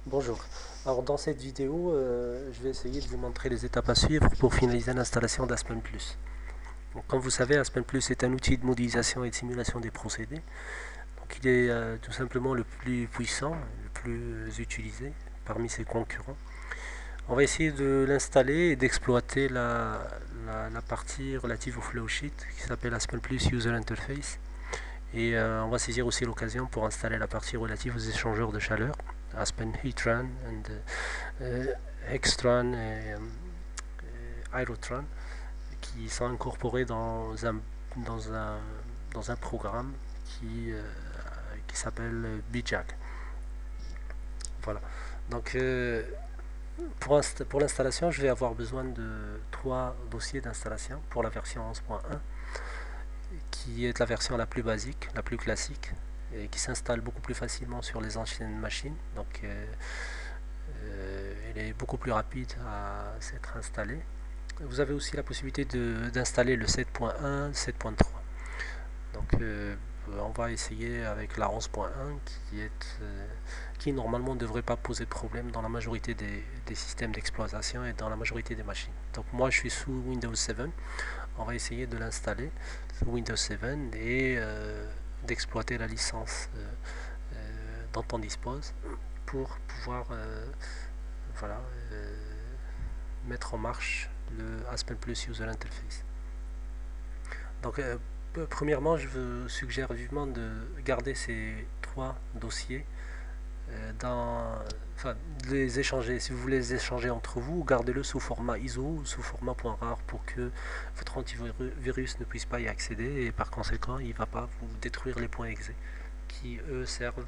Bonjour. Alors dans cette vidéo, je vais essayer de vous montrer les étapes à suivre pour finaliser l'installation d'Aspen Plus. Donc, comme vous savez, Aspen Plus est un outil de modélisation et de simulation des procédés. Donc, il est tout simplement le plus puissant, le plus utilisé parmi ses concurrents. On va essayer de l'installer et d'exploiter la partie relative au flowsheet qui s'appelle Aspen Plus User Interface. Et on va saisir aussi l'occasion pour installer la partie relative aux échangeurs de chaleur, Aspen Heatran et Hextran et Aerotran, qui sont incorporés dans un, dans un programme qui s'appelle BJack. Voilà. Donc pour l'installation, je vais avoir besoin de trois dossiers d'installation pour la version 11.1, qui est la version la plus basique, la plus classique, et qui s'installe beaucoup plus facilement sur les anciennes machines. Donc elle est beaucoup plus rapide à s'être installée. Vous avez aussi la possibilité d'installer le 7.1, 7.3. Donc on va essayer avec la 11.1 qui normalement ne devrait pas poser de problème dans la majorité des systèmes d'exploitation et dans la majorité des machines. Donc moi je suis sous Windows 7, on va essayer de l'installer sous Windows 7 et d'exploiter la licence dont on dispose pour pouvoir voilà, mettre en marche le Aspen Plus User Interface. Donc premièrement, je vous suggère vivement de garder ces trois dossiers enfin, de les échanger. Si vous voulez les échanger entre vous, gardez-le sous format ISO ou sous format .rar pour que votre antivirus ne puisse pas y accéder et par conséquent, il ne va pas vous détruire les points .exe qui, eux, servent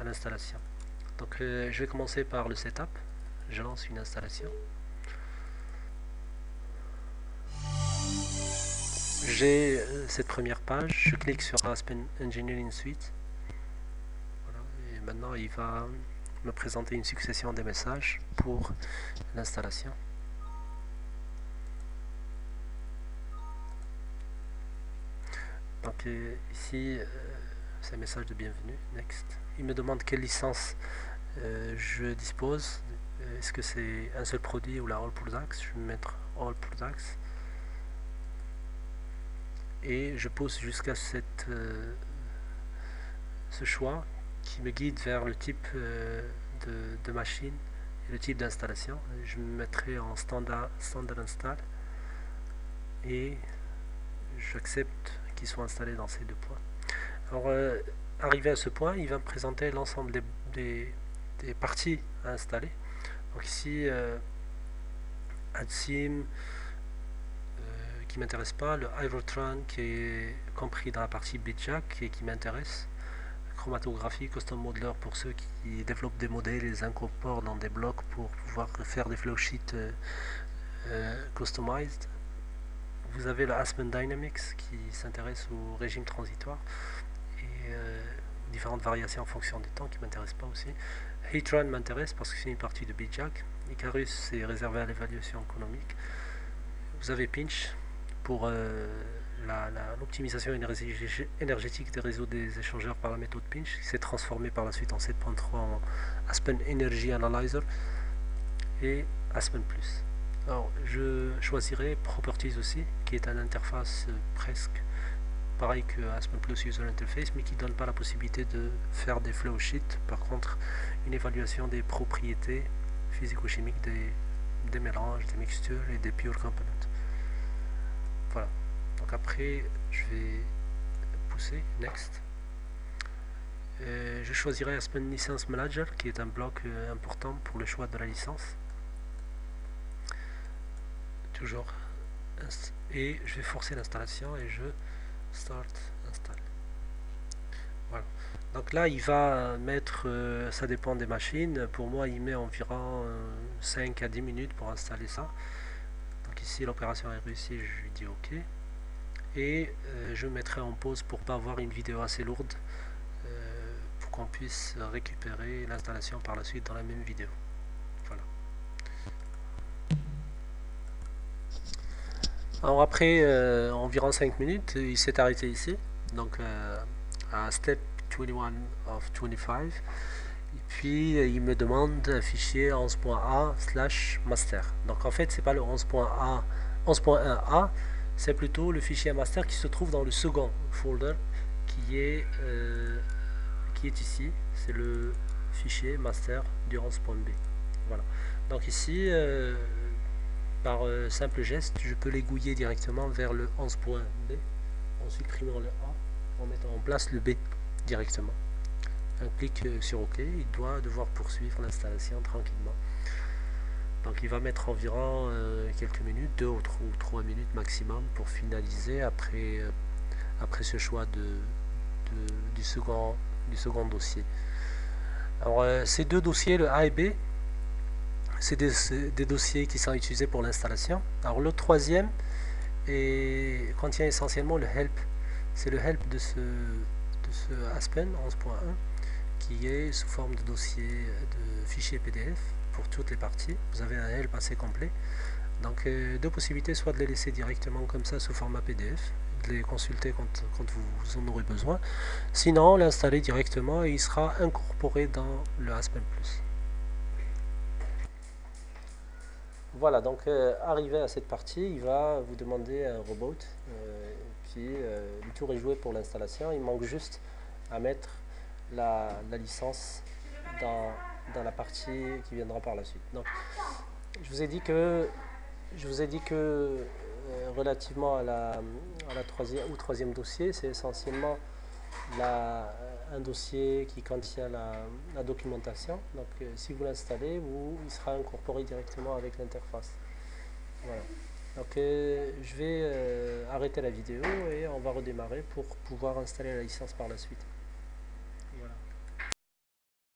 à l'installation. Donc je vais commencer par le setup. Je lance une installation. J'ai cette première page, je clique sur Aspen Engineering Suite. Voilà, et maintenant il va me présenter une succession de messages pour l'installation. Donc ici, c'est un message de bienvenue, next. Il me demande quelle licence je dispose. Est-ce que c'est un seul produit ou la All Products? Je vais mettre All Products. Et je pousse jusqu'à ce choix qui me guide vers le type de machine et le type d'installation. Je me mettrai en standard install et j'accepte qu'il soit installé dans ces deux points. Alors arrivé à ce point, il va me présenter l'ensemble des parties à installer. Donc ici AdSim qui m'intéresse pas, le Aerotran qui est compris dans la partie BitJack et qui m'intéresse, chromatographie, custom modeler pour ceux qui développent des modèles et les incorporent dans des blocs pour pouvoir faire des flowsheets customized. Vous avez le Aspen Dynamics qui s'intéresse au régime transitoire et différentes variations en fonction du temps qui ne m'intéressent pas aussi. Heatran m'intéresse parce que c'est une partie de BitJack. Icarus c'est réservé à l'évaluation économique. Vous avez Pinch pour l'optimisation énergétique des réseaux des échangeurs par la méthode Pinch, qui s'est transformé par la suite en 7.3 en Aspen Energy Analyzer et Aspen Plus. Alors je choisirai Properties aussi, qui est une interface presque pareil que Aspen Plus User Interface, mais qui ne donne pas la possibilité de faire des flow sheets. Par contre, une évaluation des propriétés physico-chimiques des mélanges, des mixtures et des pure components. Voilà. Donc après, je vais pousser Next. Je choisirai Aspen License Manager, qui est un bloc important pour le choix de la licence. Toujours. Et je vais forcer l'installation et je Start Install. Voilà. Donc là, il va mettre, ça dépend des machines. Pour moi, il met environ 5 à 10 minutes pour installer ça. Donc ici, l'opération est réussie, je lui dis OK. Et je mettrai en pause pour pas avoir une vidéo assez lourde pour qu'on puisse récupérer l'installation par la suite dans la même vidéo. Voilà. Alors après environ 5 minutes, il s'est arrêté ici. Donc à step 21 of 25, puis il me demande un fichier 11.a/master. Donc en fait, c'est pas le 11.1a, c'est plutôt le fichier master qui se trouve dans le second folder qui est ici. C'est le fichier master du 11.b. Voilà. Donc ici, par simple geste, je peux l'aiguiller directement vers le 11.b en supprimant le A, en mettant en place le B directement. Un clic sur OK, il doit devoir poursuivre l'installation tranquillement. Donc il va mettre environ quelques minutes, 2 ou 3 minutes maximum pour finaliser après ce choix du second dossier. Alors ces deux dossiers, le A et B, c'est des dossiers qui sont utilisés pour l'installation. Alors le troisième contient essentiellement le help. C'est le help de ce Aspen 11.1 qui est sous forme de dossier de fichier PDF pour toutes les parties. Vous avez un help assez complet. Donc deux possibilités, soit de les laisser directement comme ça sous format PDF, de les consulter quand vous en aurez besoin, sinon l'installer directement et il sera incorporé dans le Aspen Plus. Voilà, donc arrivé à cette partie, il va vous demander un robot, puis le tour est joué pour l'installation. Il manque juste à mettre la licence dans la partie qui viendra par la suite. Donc, je vous ai dit que relativement à la troisième dossier, c'est essentiellement un dossier qui contient la documentation. Donc si vous l'installez, il sera incorporé directement avec l'interface. Voilà. Donc je vais arrêter la vidéo et on va redémarrer pour pouvoir installer la licence par la suite.